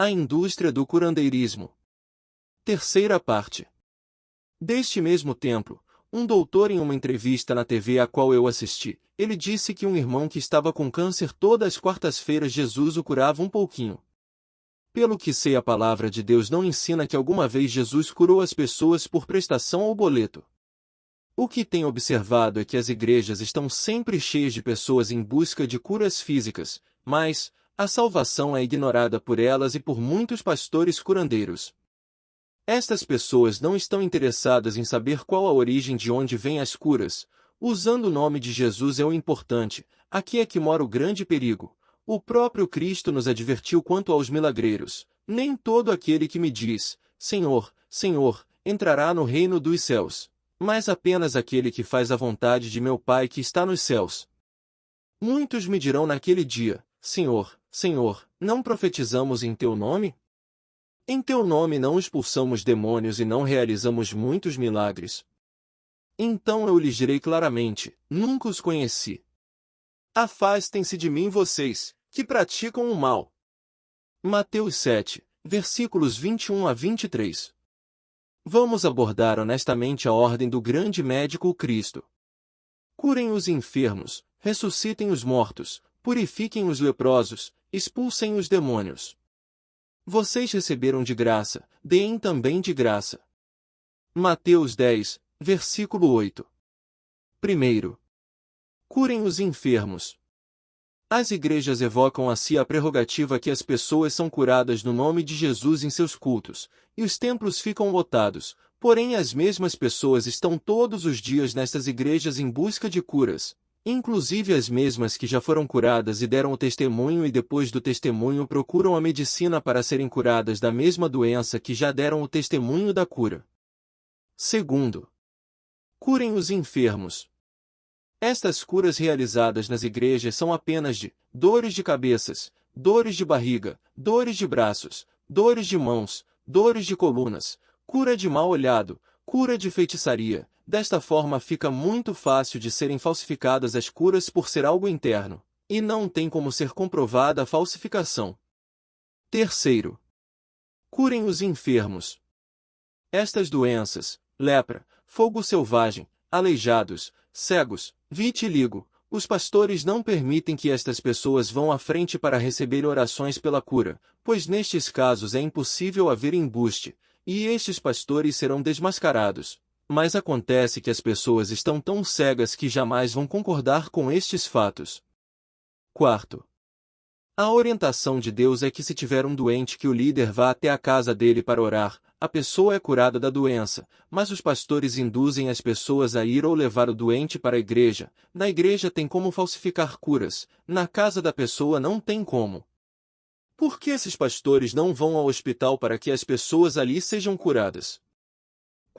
A indústria do curandeirismo. Terceira parte. Deste mesmo templo, um doutor em uma entrevista na TV a qual eu assisti, ele disse que um irmão que estava com câncer todas as quartas-feiras Jesus o curava um pouquinho. Pelo que sei, a palavra de Deus não ensina que alguma vez Jesus curou as pessoas por prestação ou boleto. O que tenho observado é que as igrejas estão sempre cheias de pessoas em busca de curas físicas, mas a salvação é ignorada por elas e por muitos pastores curandeiros. Estas pessoas não estão interessadas em saber qual a origem de onde vêm as curas. Usando o nome de Jesus é o importante. Aqui é que mora o grande perigo. O próprio Cristo nos advertiu quanto aos milagreiros. Nem todo aquele que me diz, Senhor, Senhor, entrará no reino dos céus, mas apenas aquele que faz a vontade de meu Pai que está nos céus. Muitos me dirão naquele dia, Senhor, Senhor, não profetizamos em teu nome? Em teu nome não expulsamos demônios e não realizamos muitos milagres. Então eu lhes direi claramente, nunca os conheci. Afastem-se de mim vocês, que praticam o mal. Mateus 7, versículos 21 a 23. Vamos abordar honestamente a ordem do grande médico Cristo. Curem os enfermos, ressuscitem os mortos, purifiquem os leprosos, expulsem os demônios. Vocês receberam de graça, deem também de graça. Mateus 10, versículo 8. Primeiro, curem os enfermos. As igrejas evocam a si a prerrogativa que as pessoas são curadas no nome de Jesus em seus cultos, e os templos ficam lotados, porém as mesmas pessoas estão todos os dias nestas igrejas em busca de curas, inclusive as mesmas que já foram curadas e deram o testemunho e depois do testemunho procuram a medicina para serem curadas da mesma doença que já deram o testemunho da cura. Segundo, curem os enfermos. Estas curas realizadas nas igrejas são apenas de dores de cabeças, dores de barriga, dores de braços, dores de mãos, dores de colunas, cura de mal olhado, cura de feitiçaria. Desta forma fica muito fácil de serem falsificadas as curas por ser algo interno, e não tem como ser comprovada a falsificação. Terceiro, curem os enfermos. Estas doenças, lepra, fogo selvagem, aleijados, cegos, vitiligo, os pastores não permitem que estas pessoas vão à frente para receber orações pela cura, pois nestes casos é impossível haver embuste, e estes pastores serão desmascarados. Mas acontece que as pessoas estão tão cegas que jamais vão concordar com estes fatos. Quarto, a orientação de Deus é que se tiver um doente que o líder vá até a casa dele para orar, a pessoa é curada da doença, mas os pastores induzem as pessoas a ir ou levar o doente para a igreja. Na igreja tem como falsificar curas, na casa da pessoa não tem como. Por que esses pastores não vão ao hospital para que as pessoas ali sejam curadas?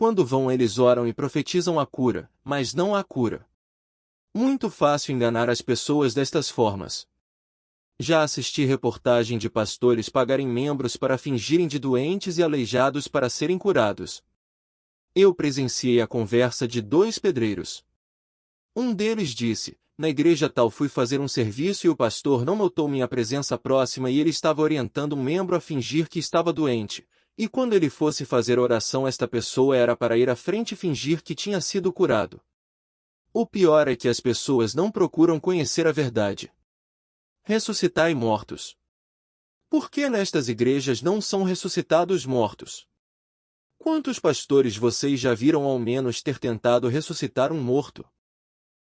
Quando vão eles oram e profetizam a cura, mas não há cura. Muito fácil enganar as pessoas destas formas. Já assisti reportagem de pastores pagarem membros para fingirem de doentes e aleijados para serem curados. Eu presenciei a conversa de dois pedreiros. Um deles disse, na igreja tal fui fazer um serviço e o pastor não notou minha presença próxima e ele estava orientando um membro a fingir que estava doente. E quando ele fosse fazer oração esta pessoa era para ir à frente e fingir que tinha sido curado. O pior é que as pessoas não procuram conhecer a verdade. Ressuscitai mortos. Por que nestas igrejas não são ressuscitados mortos? Quantos pastores vocês já viram ao menos ter tentado ressuscitar um morto?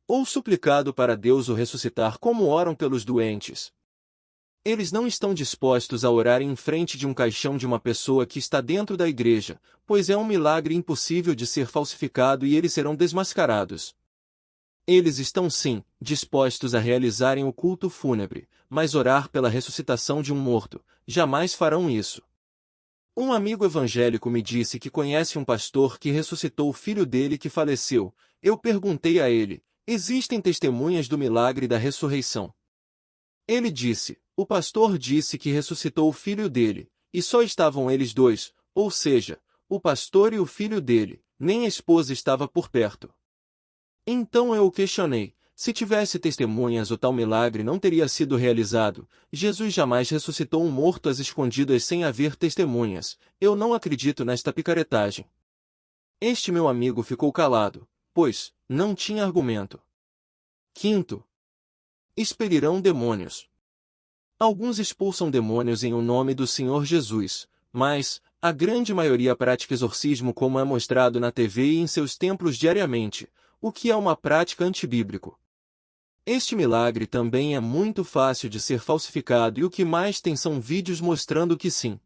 Ou suplicado para Deus o ressuscitar como oram pelos doentes? Eles não estão dispostos a orar em frente de um caixão de uma pessoa que está dentro da igreja, pois é um milagre impossível de ser falsificado e eles serão desmascarados. Eles estão sim, dispostos a realizarem o culto fúnebre, mas orar pela ressuscitação de um morto, jamais farão isso. Um amigo evangélico me disse que conhece um pastor que ressuscitou o filho dele que faleceu. Eu perguntei a ele, existem testemunhas do milagre da ressurreição? Ele disse, o pastor disse que ressuscitou o filho dele, e só estavam eles dois, ou seja, o pastor e o filho dele, nem a esposa estava por perto. Então eu o questionei, Se tivesse testemunhas, o tal milagre não teria sido realizado. Jesus jamais ressuscitou um morto às escondidas sem haver testemunhas. Eu não acredito nesta picaretagem. Este meu amigo ficou calado, pois não tinha argumento. Quinto, expelirão demônios. Alguns expulsam demônios em o nome do Senhor Jesus, mas a grande maioria pratica exorcismo como é mostrado na TV e em seus templos diariamente, o que é uma prática antibíblico. Este milagre também é muito fácil de ser falsificado e o que mais tem são vídeos mostrando que sim.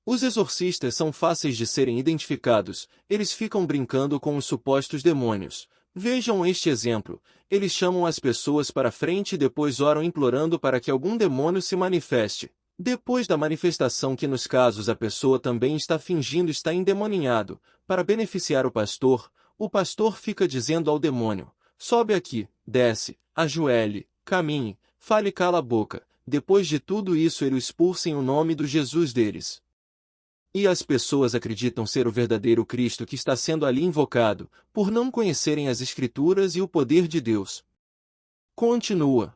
Os exorcistas são fáceis de serem identificados, eles ficam brincando com os supostos demônios. Vejam este exemplo, eles chamam as pessoas para frente e depois oram implorando para que algum demônio se manifeste. Depois da manifestação, que nos casos a pessoa também está fingindo estar endemoninhado, para beneficiar o pastor fica dizendo ao demônio: sobe aqui, desce, ajoelhe, caminhe, fale, cala a boca. Depois de tudo isso ele o expulsa em o nome do Jesus deles. E as pessoas acreditam ser o verdadeiro Cristo que está sendo ali invocado, por não conhecerem as Escrituras e o poder de Deus. Continua.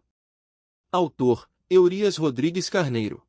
Autor: Eurias Rodrigues Carneiro.